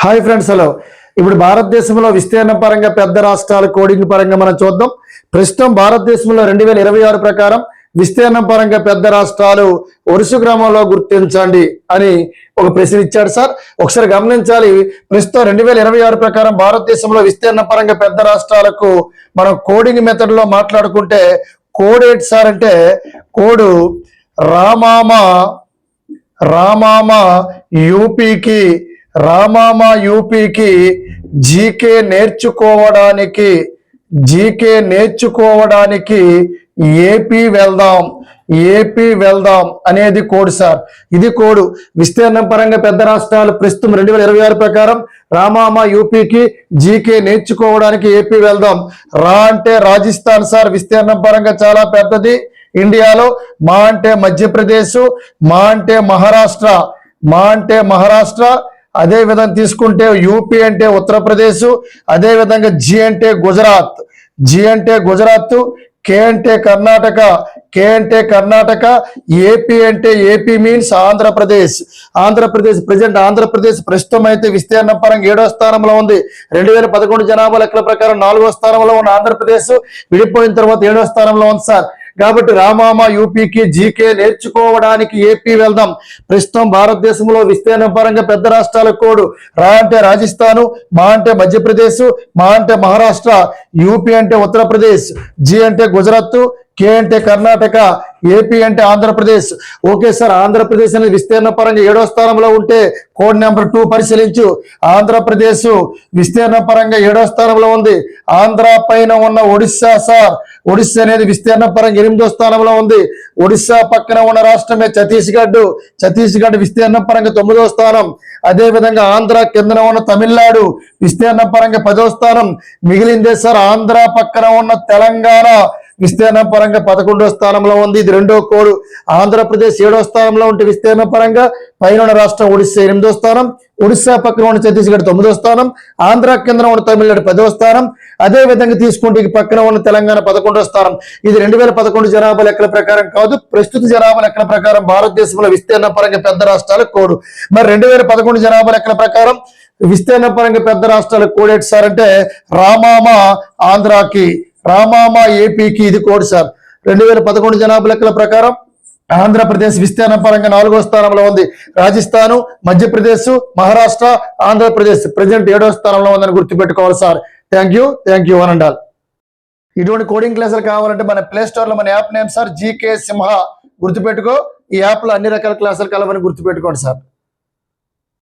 Hi friends, hello. ఇప్పుడు భారతదేశంలో విస్తీర్ణ పరంగా పెద్ద రాష్ట్రాల కోడింగ్ పరంగా మనం చూద్దాం. ప్రస్తుతం భారతదేశంలో 2026 ప్రకారం విస్తీర్ణం పరంగా పెద్ద రాష్ట్రాలు వరుస క్రమంలో గుర్తించండి అని ఒక ప్రశ్న ఇచ్చాడు సార్. ఒకసారి గమనించాలి. ప్రస్తుతం 2026 ప్రకారం భారతదేశంలో విస్తీర్ణ పరంగా పెద్ద రాష్ట్రాలకు మనం కోడింగ్ మెథడ్ లో మాట్లాడుకుంటే కోడ్ ఏంటి సార్ అంటే కోడు రామామా యూపీకి జీకే నేర్చుకోవడానికి ఏపీ వెళ్దాం అనేది కోడ్ సార్. ఇది కోడు. విస్తీర్ణం పరంగా పెద్ద రాష్ట్రాలు ప్రస్తుతం 2026 ప్రకారం రామామా యూపీకి జీకే నేర్చుకోవడానికి ఏపీ వెళ్దాం. అంటే రాజస్థాన్ సార్. విస్తీర్ణం పరంగా చాలా పెద్దది ఇండియాలో. మా అంటే మధ్యప్రదేశ్, మా అంటే మహారాష్ట్ర, అదే విధంగా తీసుకుంటే యూపీ అంటే ఉత్తరప్రదేశ్, అదే విధంగా జి అంటే గుజరాత్, కే అంటే కర్ణాటక, ఏపీ మీన్స్ ఆంధ్రప్రదేశ్. ఆంధ్రప్రదేశ్ ప్రస్తుతం అయితే విస్తీర్ణ పరంగా 7వ స్థానంలో ఉంది. 2011 జనాభా లెక్కల ప్రకారం 4వ స్థానంలో ఉన్న ఆంధ్రప్రదేశ్ విడిపోయిన తర్వాత 7వ స్థానంలో ఉంది సార్. కాబట్టి రామామా యూపీకి జీకే నేర్చుకోవడానికి ఏపీ వెళ్దాం. ప్రస్తుతం భారతదేశంలో విస్తీర్ణం పరంగా పెద్ద రాష్ట్రాల కోడ్ రా అంటే రాజస్థాను, మా అంటే మధ్యప్రదేశ్, మా అంటే మహారాష్ట్ర, యూపీ అంటే ఉత్తరప్రదేశ్, జి అంటే గుజరాత్, కే అంటే కర్ణాటక, ఏపీ అంటే ఆంధ్రప్రదేశ్. Okay sir. ఆంధ్రప్రదేశ్ అనేది విస్తీర్ణ పరంగా 7వ స్థానంలో ఉంటే కోడ్ నెంబర్ 2 పరిశీలించు. ఆంధ్రప్రదేశ్ విస్తీర్ణ పరంగా 7వ స్థానంలో ఉంది. ఆంధ్ర పైన ఉన్న ఒడిస్సా సార్. ఒడిస్సా అనేది విస్తీర్ణ పరంగా 8వ స్థానంలో ఉంది. ఒడిస్సా పక్కన ఉన్న రాష్ట్రమే ఛత్తీస్గఢ్ విస్తీర్ణ పరంగా 9వ స్థానం. అదే విధంగా ఆంధ్ర కిందన ఉన్న తమిళనాడు విస్తీర్ణ పరంగా 10వ స్థానం. మిగిలిందే సార్ ఆంధ్ర పక్కన ఉన్న తెలంగాణ విస్తీర్ణ పరంగా 11వ స్థానంలో ఉంది. ఇది రెండో కోడు. ఆంధ్రప్రదేశ్ 7వ స్థానంలో ఉంటే విస్తీర్ణ పరంగా పైన ఉన్న రాష్ట్రం ఒడిస్సా 8వ స్థానం, ఒడిస్సా పక్కన ఉన్న ఛత్తీస్గఢ్ 9వ స్థానం, ఆంధ్ర కింద ఉన్న తమిళనాడు 10వ స్థానం. అదే విధంగా తీసుకుంటే పక్కన ఉన్న తెలంగాణ 11వ స్థానం. ఇది 2011 జనాభా లెక్కల ప్రకారం కాదు, ప్రస్తుత జనాభా లెక్కల ప్రకారం భారతదేశంలో విస్తీర్ణ పరంగా పెద్ద రాష్ట్రాల కోడు. మరి 2011 జనాభా లెక్కల ప్రకారం విస్తీర్ణ పరంగా పెద్ద రాష్ట్రాల కోడ్ ఏంటి సార్ అంటే రామామా ఆంధ్రాకి, రామామా ఏపీకి. ఇది కోడ్ సార్. 2011 జనాభా లెక్కల ప్రకారం ఆంధ్రప్రదేశ్ విస్తీర్ణ పరంగా 4వ స్థానంలో ఉంది. రాజస్థాను, మధ్యప్రదేశ్, మహారాష్ట్ర, ఆంధ్రప్రదేశ్ ప్రజెంట్ 7వ స్థానంలో ఉందని గుర్తుపెట్టుకోవాలి sir. Thank you one and all. ఇటువంటి కోడింగ్ క్లాసులు కావాలంటే మన ప్లే స్టోర్ లో మన యాప్ నేమ్ సార్ జీకే సింహ గుర్తుపెట్టుకో. ఈ యాప్ లో అన్ని రకాల క్లాసులు కలవని గుర్తుపెట్టుకోండి సార్.